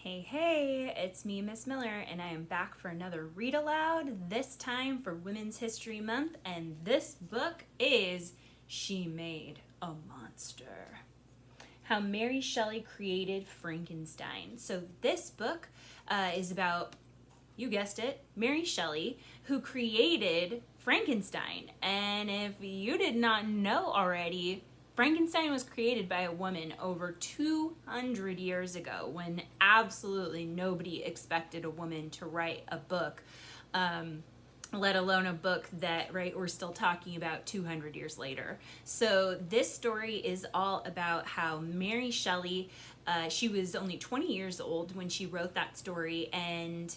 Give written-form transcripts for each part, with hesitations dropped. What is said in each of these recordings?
Hey, hey, it's me, Miss Miller, and I am back for another read aloud, this time for Women's History Month, and this book is She Made a Monster. How Mary Shelley created Frankenstein. So this book is about, you guessed it, Mary Shelley, who created Frankenstein. And if you did not know already, Frankenstein was created by a woman over 200 years ago when absolutely nobody expected a woman to write a book, let alone a book that, right, we're still talking about 200 years later. So this story is all about how Mary Shelley, she was only 20 years old when she wrote that story, and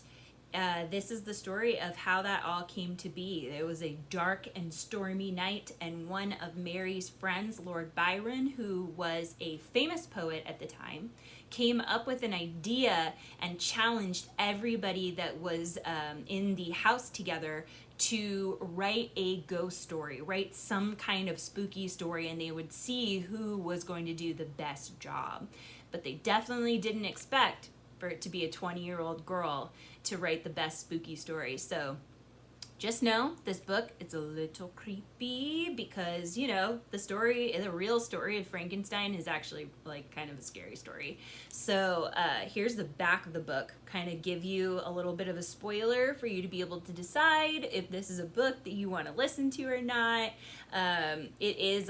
this is the story of how that all came to be. It was a dark and stormy night, and one of Mary's friends, Lord Byron, who was a famous poet at the time, came up with an idea and challenged everybody that was in the house together to write a ghost story, write some kind of spooky story, and they would see who was going to do the best job. But they definitely didn't expect for it to be a 20-year-old girl to write the best spooky story. So just know this book, it's a little creepy because, you know, the real story of Frankenstein is actually like kind of a scary story. So here's the back of the book, kind of give you a little bit of a spoiler for you to be able to decide if this is a book that you want to listen to or not. It is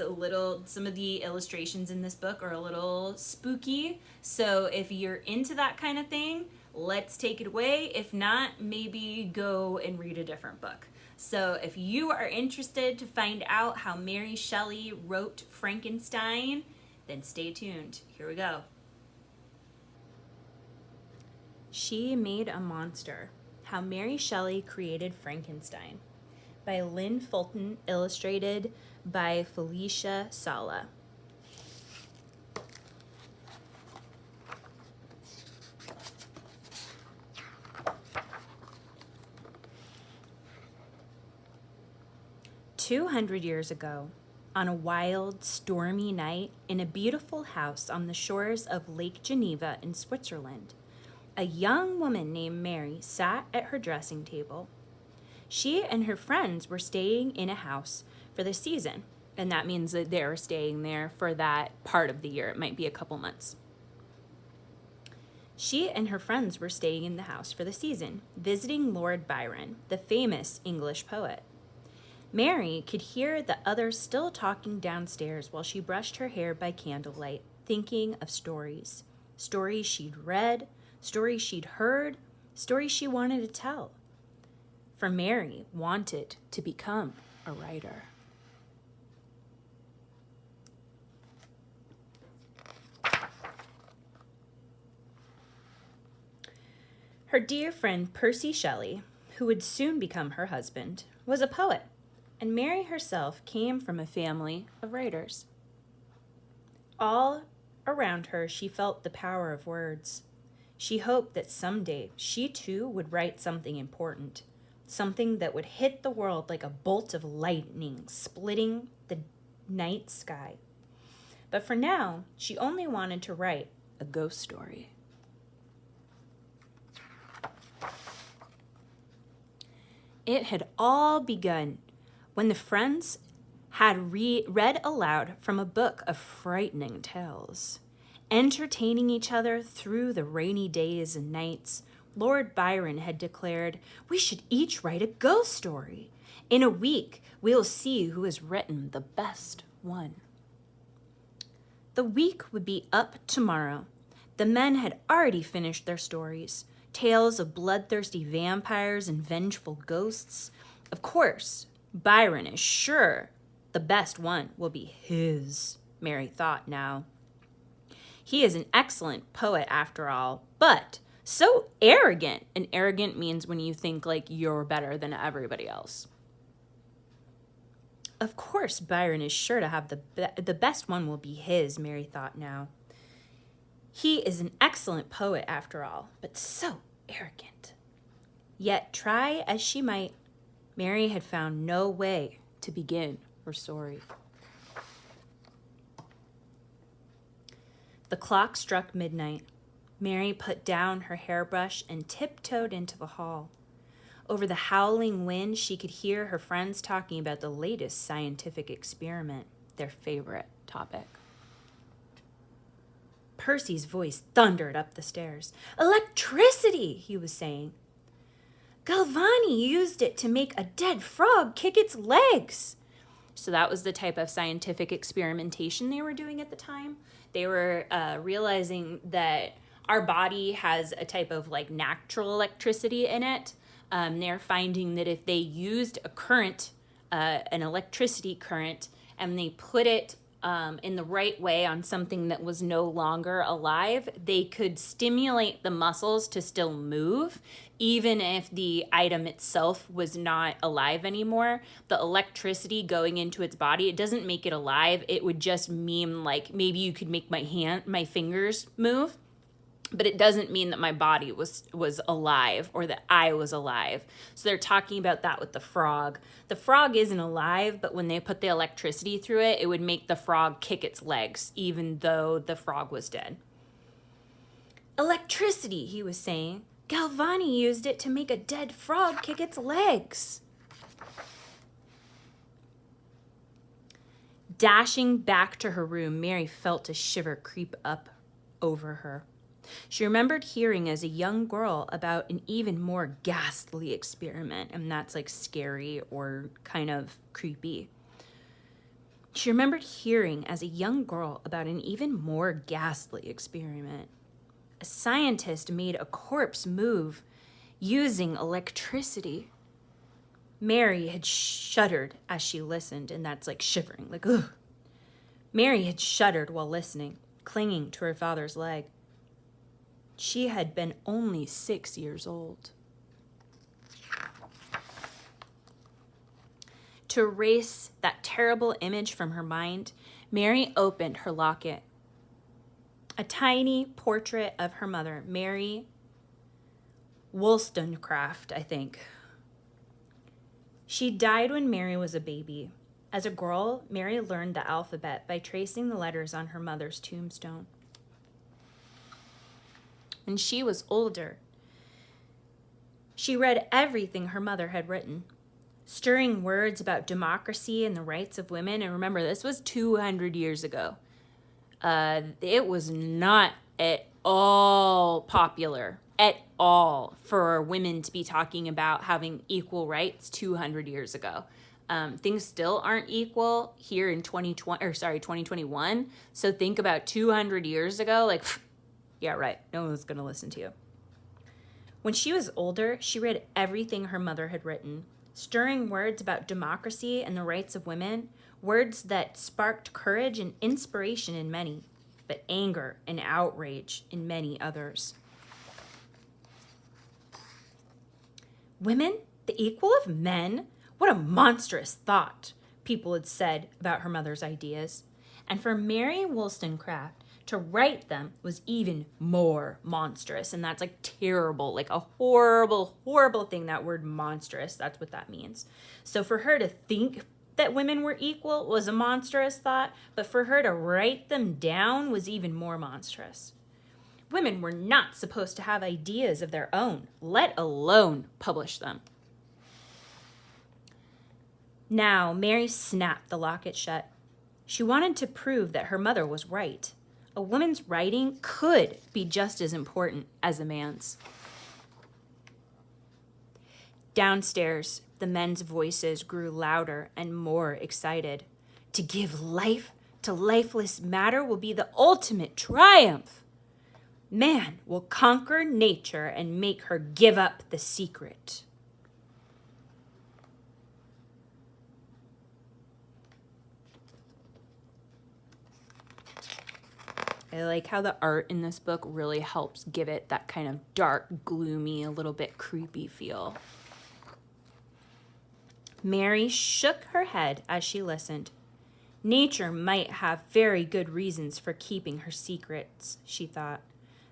some of the illustrations in this book are a little spooky. So if you're into that kind of thing, let's take it away. If not, maybe go and read a different book. So if you are interested to find out how Mary Shelley wrote Frankenstein, then stay tuned. Here we go. She Made a Monster: How Mary Shelley Created Frankenstein by Lynn Fulton, illustrated by Felicia Sala. "200 years ago, on a wild, stormy night in a beautiful house on the shores of Lake Geneva in Switzerland, a young woman named Mary sat at her dressing table. She and her friends were staying in a house for the season, and that means that they're staying there for that part of the year. It might be a couple months. She and her friends were staying in the house for the season, visiting Lord Byron, the famous English poet. Mary could hear the others still talking downstairs while she brushed her hair by candlelight, thinking of stories. Stories she'd read, stories she'd heard, stories she wanted to tell. For Mary wanted to become a writer. Her dear friend Percy Shelley, who would soon become her husband, was a poet, and Mary herself came from a family of writers. All around her, she felt the power of words. She hoped that someday she too would write something important, something that would hit the world like a bolt of lightning, splitting the night sky. But for now, she only wanted to write a ghost story. It had all begun when the friends had read aloud from a book of frightening tales. Entertaining each other through the rainy days and nights, Lord Byron had declared, "We should each write a ghost story. In a week, we'll see who has written the best one." The week would be up tomorrow. The men had already finished their stories, tales of bloodthirsty vampires and vengeful ghosts. Of course, Byron is sure the best one will be his, Mary thought now. He is an excellent poet after all, but so arrogant. And arrogant means when you think like you're better than everybody else. Of course, Byron is sure to have the best one will be his, Mary thought now. He is an excellent poet after all, but so arrogant. Yet try as she might, Mary had found no way to begin her story. The clock struck midnight. Mary put down her hairbrush and tiptoed into the hall. Over the howling wind, she could hear her friends talking about the latest scientific experiment, their favorite topic. Percy's voice thundered up the stairs. "Electricity," he was saying. "Galvani used it to make a dead frog kick its legs." So that was the type of scientific experimentation they were doing at the time. They were realizing that our body has a type of like natural electricity in it. They're finding that if they used a current, an electricity current, and they put it in the right way on something that was no longer alive, they could stimulate the muscles to still move, even if the item itself was not alive anymore. The electricity going into its body, it doesn't make it alive. It would just mean like maybe you could make my fingers move, but it doesn't mean that my body was alive or that I was alive. So they're talking about that with the frog. The frog isn't alive, but when they put the electricity through it, it would make the frog kick its legs, even though the frog was dead. "Electricity," he was saying. "Galvani used it to make a dead frog kick its legs." Dashing back to her room, Mary felt a shiver creep up over her. She remembered hearing as a young girl about an even more ghastly experiment, and that's like scary or kind of creepy. She remembered hearing as a young girl about an even more ghastly experiment. A scientist made a corpse move using electricity. Mary had shuddered as she listened, and that's like shivering, like ugh. Mary had shuddered while listening, clinging to her father's leg. She had been only 6 years old. To erase that terrible image from her mind, Mary opened her locket. A tiny portrait of her mother, Mary Wollstonecraft, I think. She died when Mary was a baby. As a girl, Mary learned the alphabet by tracing the letters on her mother's tombstone. When she was older, she read everything her mother had written, stirring words about democracy and the rights of women. And remember, this was 200 years ago. It was not at all popular, at all, for women to be talking about having equal rights 200 years ago. Things still aren't equal here in 2021. So think about 200 years ago, like, yeah, right. No one's going to listen to you. When she was older, she read everything her mother had written, stirring words about democracy and the rights of women, words that sparked courage and inspiration in many, but anger and outrage in many others. Women, the equal of men? What a monstrous thought, people had said about her mother's ideas. And for Mary Wollstonecraft, to write them was even more monstrous. And that's like terrible, like a horrible, horrible thing, that word monstrous. That's what that means. So for her to think that women were equal was a monstrous thought, but for her to write them down was even more monstrous. Women were not supposed to have ideas of their own, let alone publish them. Now, Mary snapped the locket shut. She wanted to prove that her mother was right. A woman's writing could be just as important as a man's. Downstairs, the men's voices grew louder and more excited. To give life to lifeless matter will be the ultimate triumph. Man will conquer nature and make her give up the secret. I like how the art in this book really helps give it that kind of dark, gloomy, a little bit creepy feel. Mary shook her head as she listened. Nature might have very good reasons for keeping her secrets, she thought.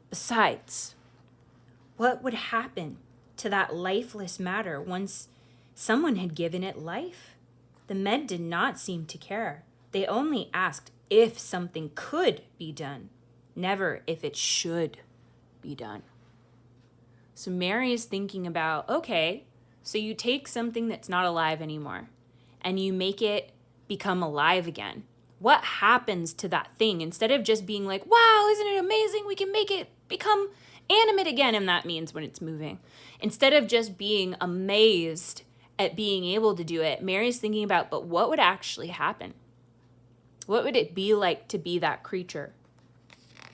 Besides, what would happen to that lifeless matter once someone had given it life? The men did not seem to care. They only asked if something could be done, never if it should be done. So Mary is thinking about, okay, so you take something that's not alive anymore and you make it become alive again. What happens to that thing? Instead of just being like, wow, isn't it amazing? We can make it become animate again. And that means when it's moving. Instead of just being amazed at being able to do it, Mary's thinking about, but what would actually happen? What would it be like to be that creature?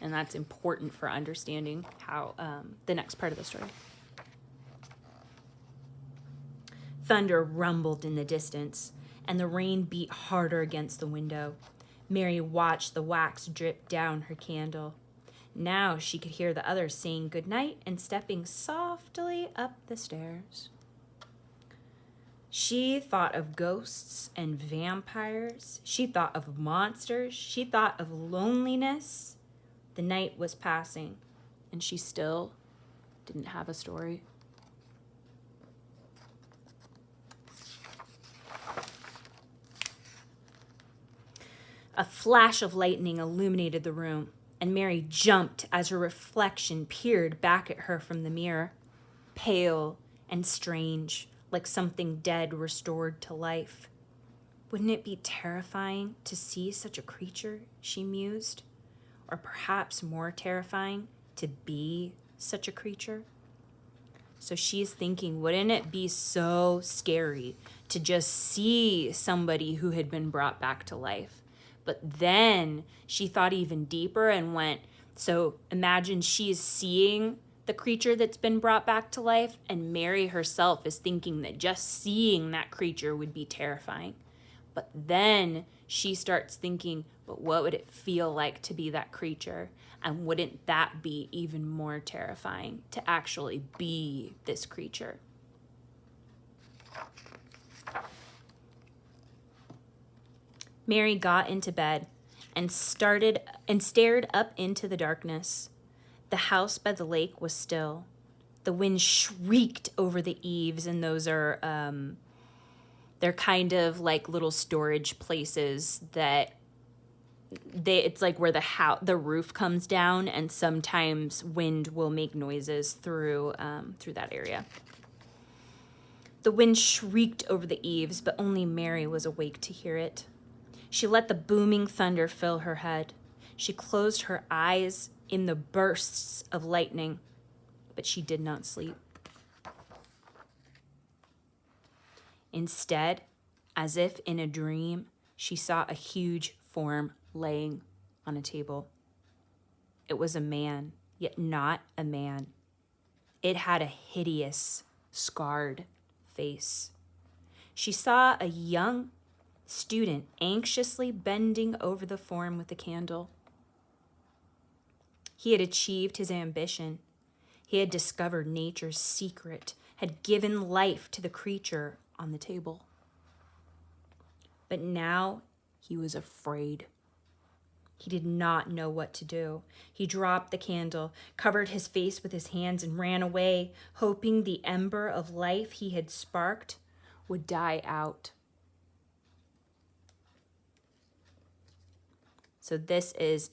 And that's important for understanding how the next part of the story. Thunder rumbled in the distance, and the rain beat harder against the window. Mary watched the wax drip down her candle. Now she could hear the others saying goodnight and stepping softly up the stairs. She thought of ghosts and vampires. She thought of monsters. She thought of loneliness. The night was passing, and she still didn't have a story. A flash of lightning illuminated the room, and Mary jumped as her reflection peered back at her from the mirror, pale and strange, like something dead restored to life. Wouldn't it be terrifying to see such a creature, she mused? Or perhaps more terrifying to be such a creature? So she's thinking, wouldn't it be so scary to just see somebody who had been brought back to life? But then she thought even deeper and went, so imagine she's seeing the creature that's been brought back to life, and Mary herself is thinking that just seeing that creature would be terrifying. But then she starts thinking, but what would it feel like to be that creature? And wouldn't that be even more terrifying to actually be this creature? Mary got into bed and stared up into the darkness. The house by the lake was still. The wind shrieked over the eaves, and those are they're kind of like little storage places that it's like where the roof comes down, and sometimes wind will make noises through that area. The wind shrieked over the eaves, but only Mary was awake to hear it. She let the booming thunder fill her head. She closed her eyes in the bursts of lightning, but she did not sleep. Instead, as if in a dream, she saw a huge form laying on a table. It was a man, yet not a man. It had a hideous, scarred face. She saw a young student anxiously bending over the form with a candle. He had achieved his ambition. He had discovered nature's secret, had given life to the creature on the table. But now he was afraid. He did not know what to do. He dropped the candle, covered his face with his hands, and ran away, hoping the ember of life he had sparked would die out. So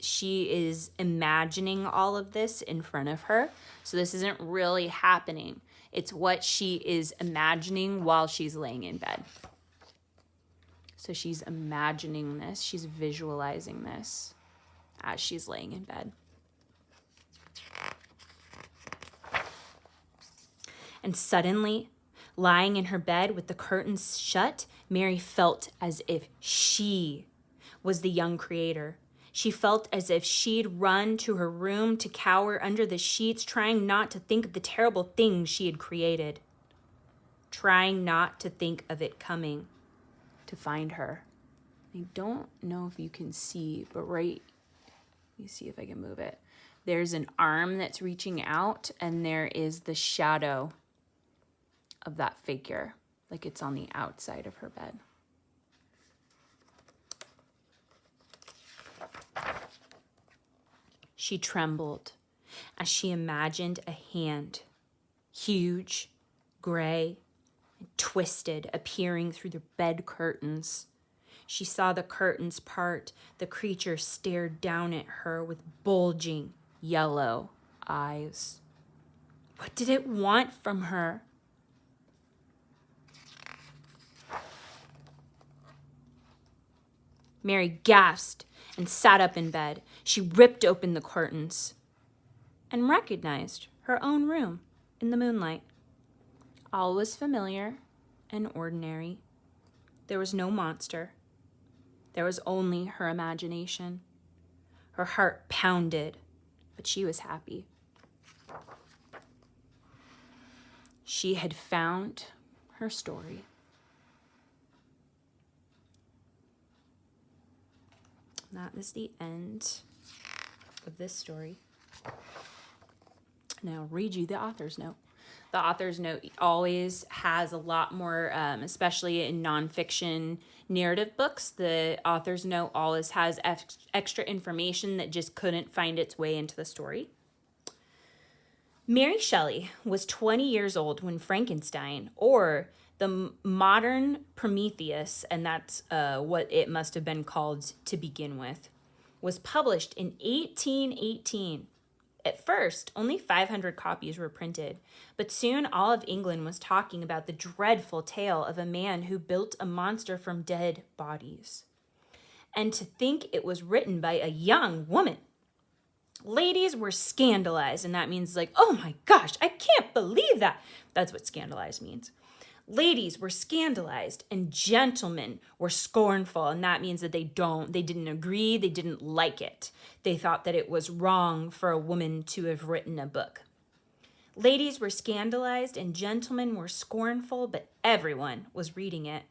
she is imagining all of this in front of her. So this isn't really happening. It's what she is imagining while she's laying in bed. So she's imagining this. She's visualizing this as she's laying in bed. And suddenly, lying in her bed with the curtains shut, Mary felt as if she was the young creator. She felt as if she'd run to her room to cower under the sheets, trying not to think of the terrible things she had created, trying not to think of it coming to find her. I don't know if you can see, but let me see if I can move it. There's an arm that's reaching out, and there is the shadow of that figure, like it's on the outside of her bed. She trembled as she imagined a hand, huge, gray, and twisted, appearing through the bed curtains. She saw the curtains part. The creature stared down at her with bulging yellow eyes. What did it want from her? Mary gasped and sat up in bed. She ripped open the curtains and recognized her own room in the moonlight. All was familiar and ordinary. There was no monster. There was only her imagination. Her heart pounded, but she was happy. She had found her story. That is the end of this story. Now I'll read you the author's note. The author's note always has a lot more, especially in nonfiction narrative books, the author's note always has extra information that just couldn't find its way into the story. Mary Shelley was 20 years old when Frankenstein, or the modern Prometheus, and that's what it must have been called to begin with, was published in 1818. At first, only 500 copies were printed, but soon all of England was talking about the dreadful tale of a man who built a monster from dead bodies. And to think it was written by a young woman. Ladies were scandalized, and that means like, oh my gosh, I can't believe that. That's what scandalized means. Ladies were scandalized, and gentlemen were scornful, and that means that they didn't agree, they didn't like it. They thought that it was wrong for a woman to have written a book. Ladies were scandalized, and gentlemen were scornful, but everyone was reading it.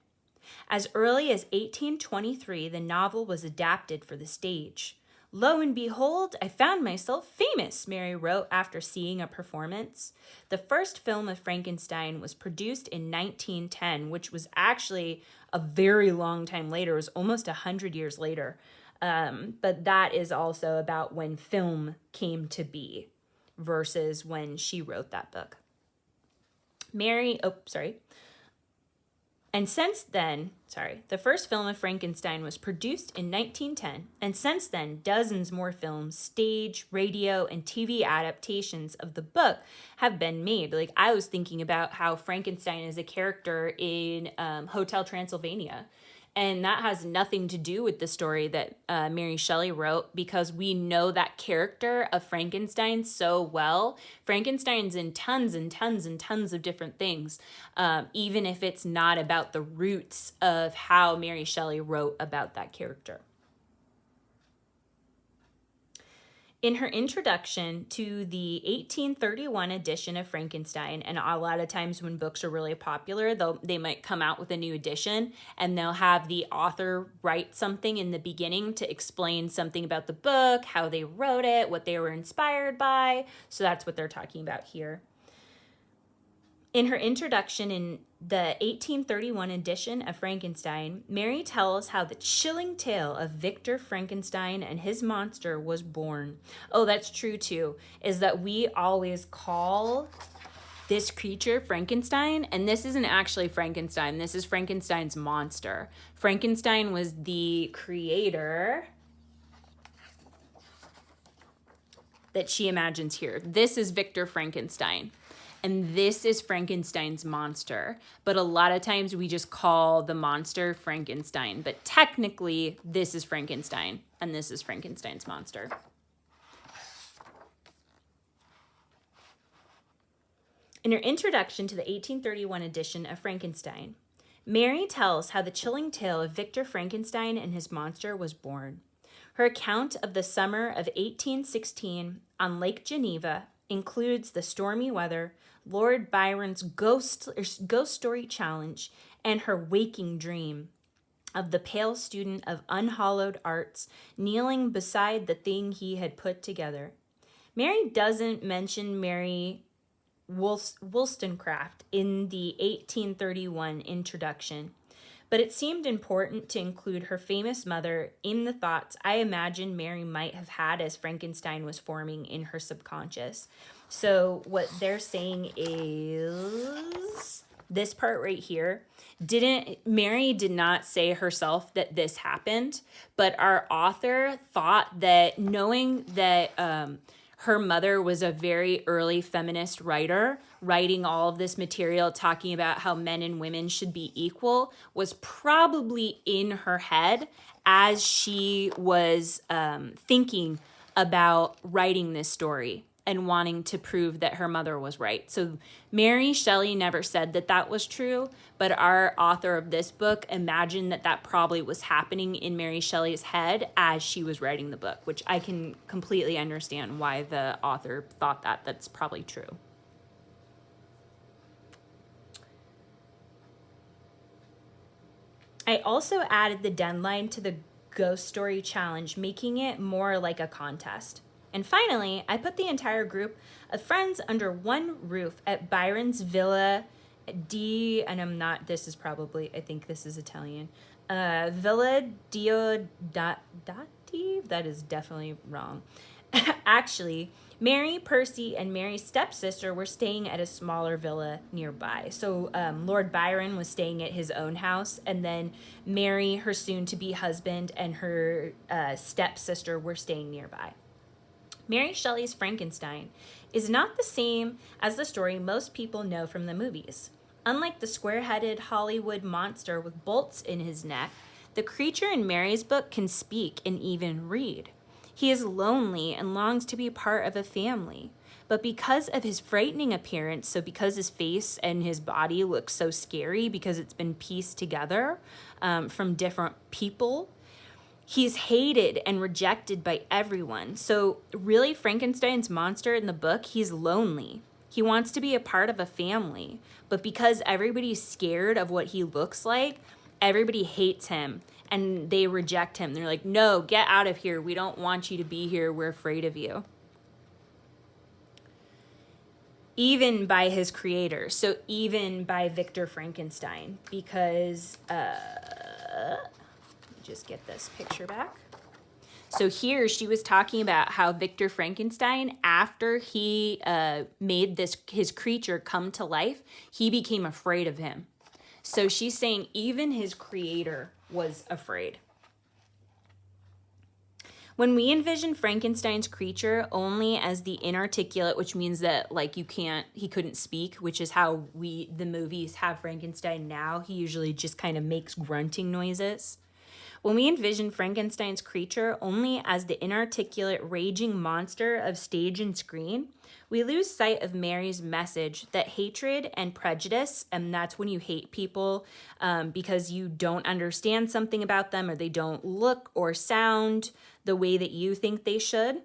As early as 1823, the novel was adapted for the stage. Lo and behold, I found myself famous, Mary wrote after seeing a performance. The first film of Frankenstein was produced in 1910, which was actually a very long time later. It was almost 100 years later. But that is also about when film came to be versus when she wrote that book. And since then, the first film of Frankenstein was produced in 1910, and since then, dozens more films, stage, radio, and TV adaptations of the book have been made. Like, I was thinking about how Frankenstein is a character in Hotel Transylvania, and that has nothing to do with the story that Mary Shelley wrote, because we know that character of Frankenstein so well. Frankenstein's in tons and tons and tons of different things, even if it's not about the roots of how Mary Shelley wrote about that character. In her introduction to the 1831 edition of Frankenstein, and a lot of times when books are really popular, they might come out with a new edition, and they'll have the author write something in the beginning to explain something about the book, how they wrote it, what they were inspired by. So that's what they're talking about here. In her introduction in the 1831 edition of Frankenstein, Mary tells how the chilling tale of Victor Frankenstein and his monster was born. Oh, that's true too, is that we always call this creature Frankenstein, and this isn't actually Frankenstein. This is Frankenstein's monster. Frankenstein was the creator that she imagines here. This is Victor Frankenstein. And this is Frankenstein's monster. But a lot of times we just call the monster Frankenstein. But technically, this is Frankenstein, and this is Frankenstein's monster. In her introduction to the 1831 edition of Frankenstein, Mary tells how the chilling tale of Victor Frankenstein and his monster was born. Her account of the summer of 1816 on Lake Geneva includes the stormy weather, Lord Byron's ghost story challenge, and her waking dream of the pale student of unhallowed arts kneeling beside the thing he had put together. Mary doesn't mention Mary Wollstonecraft in the 1831 introduction, but it seemed important to include her famous mother in the thoughts I imagine Mary might have had as Frankenstein was forming in her subconscious. So what they're saying is this part right here. Mary did not say herself that this happened, but our author thought that knowing that her mother was a very early feminist writer, writing all of this material talking about how men and women should be equal, was probably in her head as she was thinking about writing this story and wanting to prove that her mother was right. So Mary Shelley never said that that was true, but our author of this book imagined that that probably was happening in Mary Shelley's head as she was writing the book, which I can completely understand why the author thought that. That's probably true. I also added the deadline to the Ghost Story Challenge, making it more like a contest. And finally, I put the entire group of friends under one roof at Byron's Villa and I'm not, this is probably, I think this is Italian, Villa Diodati, that is definitely wrong. Actually, Mary, Percy, and Mary's stepsister were staying at a smaller villa nearby. So Lord Byron was staying at his own house, and then Mary, her soon-to-be husband, and her stepsister were staying nearby. Mary Shelley's Frankenstein is not the same as the story most people know from the movies. Unlike the square-headed Hollywood monster with bolts in his neck, the creature in Mary's book can speak and even read. He is lonely and longs to be part of a family. But because of his frightening appearance, so because his face and his body look so scary because it's been pieced together from different people, he's hated and rejected by everyone. So really, Frankenstein's monster in the book, he's lonely. He wants to be a part of a family. But because everybody's scared of what he looks like, everybody hates him and they reject him. They're like, no, get out of here. We don't want you to be here. We're afraid of you. Even by his creator. So even by Victor Frankenstein. Because, just get this picture back. So here she was talking about how Victor Frankenstein, after he made his creature come to life, he became afraid of him. So she's saying even his creator was afraid. When we envision Frankenstein's creature only as the inarticulate, which means that like he couldn't speak, which is how the movies have Frankenstein now. He usually just kind of makes grunting noises. When we envision Frankenstein's creature only as the inarticulate, raging monster of stage and screen, we lose sight of Mary's message that hatred and prejudice, and that's when you hate people because you don't understand something about them or they don't look or sound the way that you think they should,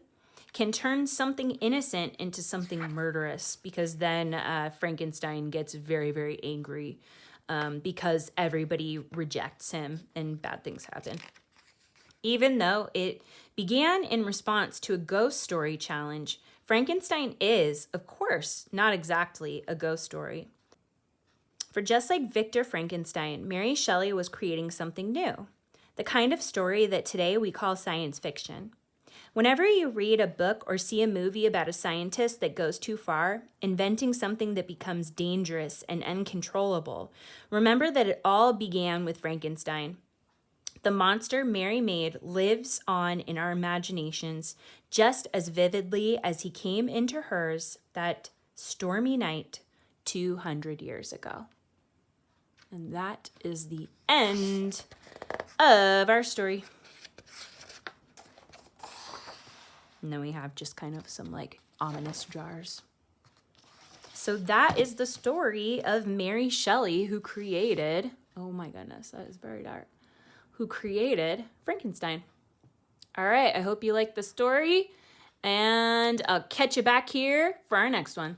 can turn something innocent into something murderous, because then Frankenstein gets very, very angry because everybody rejects him and bad things happen. Even though it began in response to a ghost story challenge, Frankenstein is, of course, not exactly a ghost story. For just like Victor Frankenstein, Mary Shelley was creating something new, the kind of story that today we call science fiction. Whenever you read a book or see a movie about a scientist that goes too far, inventing something that becomes dangerous and uncontrollable, remember that it all began with Frankenstein. The monster Mary made lives on in our imaginations just as vividly as he came into hers that stormy night 200 years ago. And that is the end of our story. And then we have just kind of some like ominous jars. So that is the story of Mary Shelley, who created, oh my goodness, that is very dark, who created Frankenstein. All right, I hope you liked the story, and I'll catch you back here for our next one.